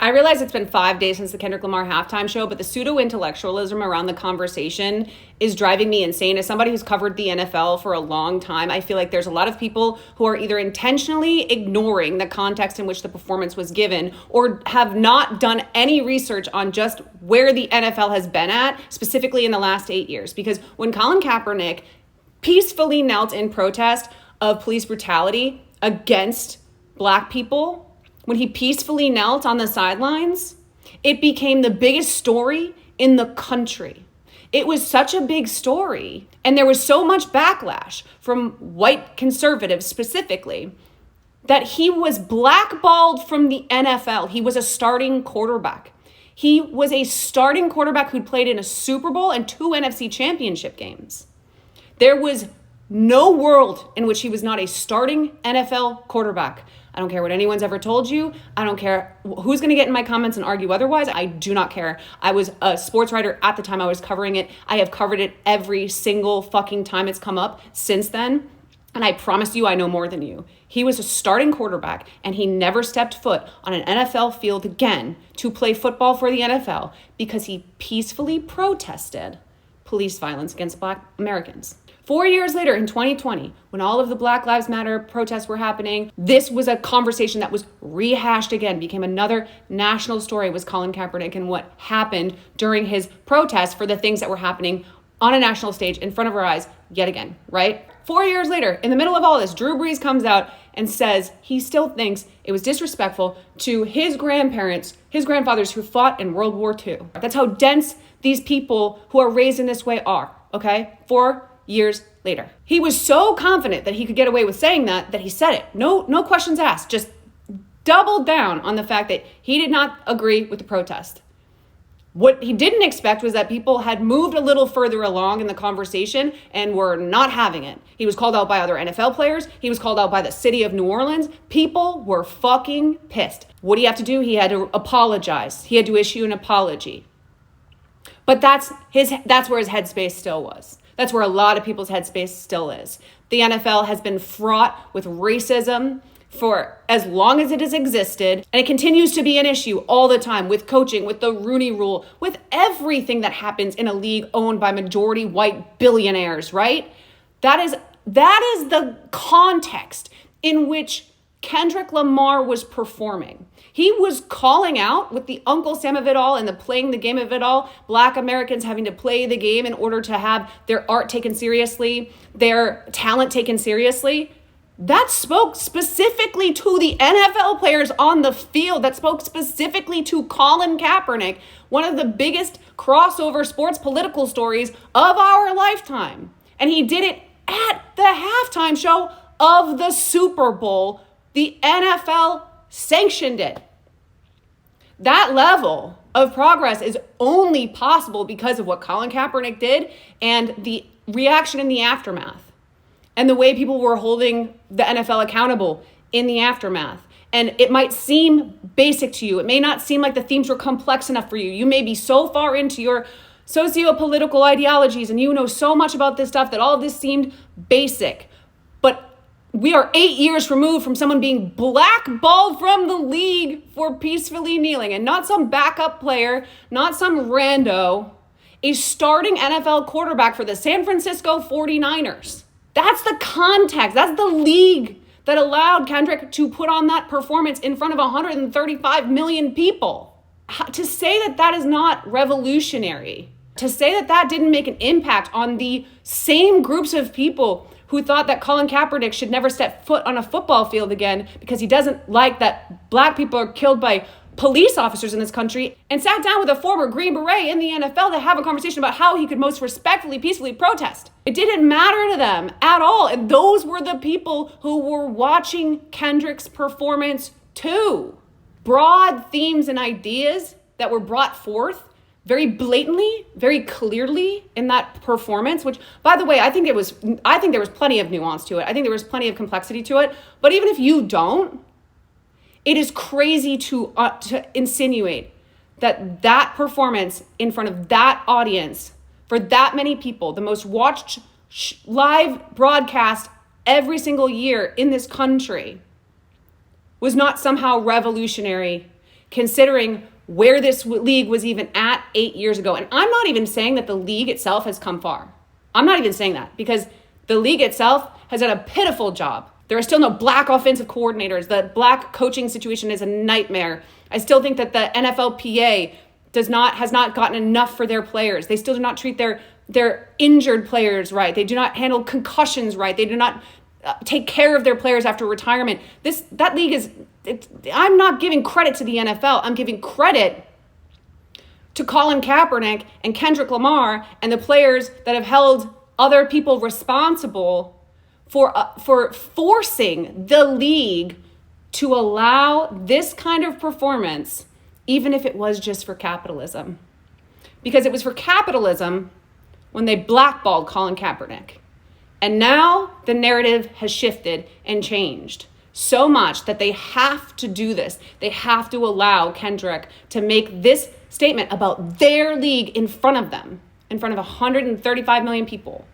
I realize it's been 5 days since the Kendrick Lamar halftime show, but the pseudo-intellectualism around the conversation is driving me insane. As somebody who's covered the NFL for a long time, I feel like there's a lot of people who are either intentionally ignoring the context in which the performance was given or have not done any research on just where the NFL has been at, specifically in the last 8 years. Because when Colin Kaepernick peacefully knelt in protest of police brutality against Black people, when he peacefully knelt on the sidelines, it became the biggest story in the country. It was such a big story, and there was so much backlash from white conservatives specifically that he was blackballed from the NFL. He was a starting quarterback. He was a starting quarterback who'd played in a Super Bowl and 2 NFC championship games. There was no world in which he was not a starting NFL quarterback. I don't care what anyone's ever told you. I don't care who's going to get in my comments and argue otherwise. I do not care. I was a sports writer at the time I was covering it. I have covered it every single fucking time it's come up since then. And I promise you, I know more than you. He was a starting quarterback, and he never stepped foot on an NFL field again to play football for the NFL because he peacefully protested police violence against Black Americans. 4 years later, in 2020, when all of the Black Lives Matter protests were happening, this was a conversation that was rehashed again, became another national story, was Colin Kaepernick and what happened during his protest for the things that were happening on a national stage in front of our eyes yet again, right? 4 years later, in the middle of all this, Drew Brees comes out and says he still thinks it was disrespectful to his grandfathers who fought in World War II. That's how dense these people who are raised in this way are, okay? 4 years later. He was so confident that he could get away with saying that he said it. No questions asked. Just doubled down on the fact that he did not agree with the protest. What he didn't expect was that people had moved a little further along in the conversation and were not having it. He was called out by other NFL players. He was called out by the city of New Orleans. People were fucking pissed. What do you have to do? He had to apologize. He had to issue an apology. But that's where his headspace still was. That's where a lot of people's headspace still is. The NFL has been fraught with racism for as long as it has existed, and it continues to be an issue all the time with coaching, with the Rooney Rule, with everything that happens in a league owned by majority white billionaires, right? That is the context in which Kendrick Lamar was performing. He was calling out, with the Uncle Sam of it all and the playing the game of it all, Black Americans having to play the game in order to have their art taken seriously, their talent taken seriously. That spoke specifically to the NFL players on the field. That spoke specifically to Colin Kaepernick, one of the biggest crossover sports political stories of our lifetime. And he did it at the halftime show of the Super Bowl. The NFL sanctioned it. That level of progress is only possible because of what Colin Kaepernick did and the reaction in the aftermath and the way people were holding the NFL accountable in the aftermath. And it might seem basic to you. It may not seem like the themes were complex enough for you. You may be so far into your socio-political ideologies and you know so much about this stuff that all of this seemed basic. But we are 8 years removed from someone being blackballed from the league for peacefully kneeling, and not some backup player, not some rando, a starting NFL quarterback for the San Francisco 49ers. That's the context. That's the league that allowed Kendrick to put on that performance in front of 135 million people. To say that is not revolutionary, to say that didn't make an impact on the same groups of people who thought that Colin Kaepernick should never step foot on a football field again because he doesn't like that Black people are killed by police officers in this country, and sat down with a former Green Beret in the NFL to have a conversation about how he could most respectfully, peacefully protest. It didn't matter to them at all. And those were the people who were watching Kendrick's performance too. Broad themes and ideas that were brought forth very blatantly, very clearly in that performance, which, by the way, I think there was plenty of nuance to it. I think there was plenty of complexity to it. But even if you don't, it is crazy to insinuate that performance in front of that audience for that many people, the most watched live broadcast every single year in this country, was not somehow revolutionary, considering where this league was even at 8 years ago. And I'm not even saying that the league itself has come far. I'm not even saying that, because the league itself has done a pitiful job. There are still no black offensive coordinators. The black coaching situation is a nightmare. I still think that the NFLPA has not gotten enough for their players. They still do not treat their injured players right. They do not handle concussions right. They do not take care of their players after retirement. That league is, I'm not giving credit to the NFL. I'm giving credit to Colin Kaepernick and Kendrick Lamar and the players that have held other people responsible for forcing the league to allow this kind of performance, even if it was just for capitalism. Because it was for capitalism when they blackballed Colin Kaepernick. And now the narrative has shifted and changed so much that they have to do this. They have to allow Kendrick to make this statement about their league in front of them, in front of 135 million people.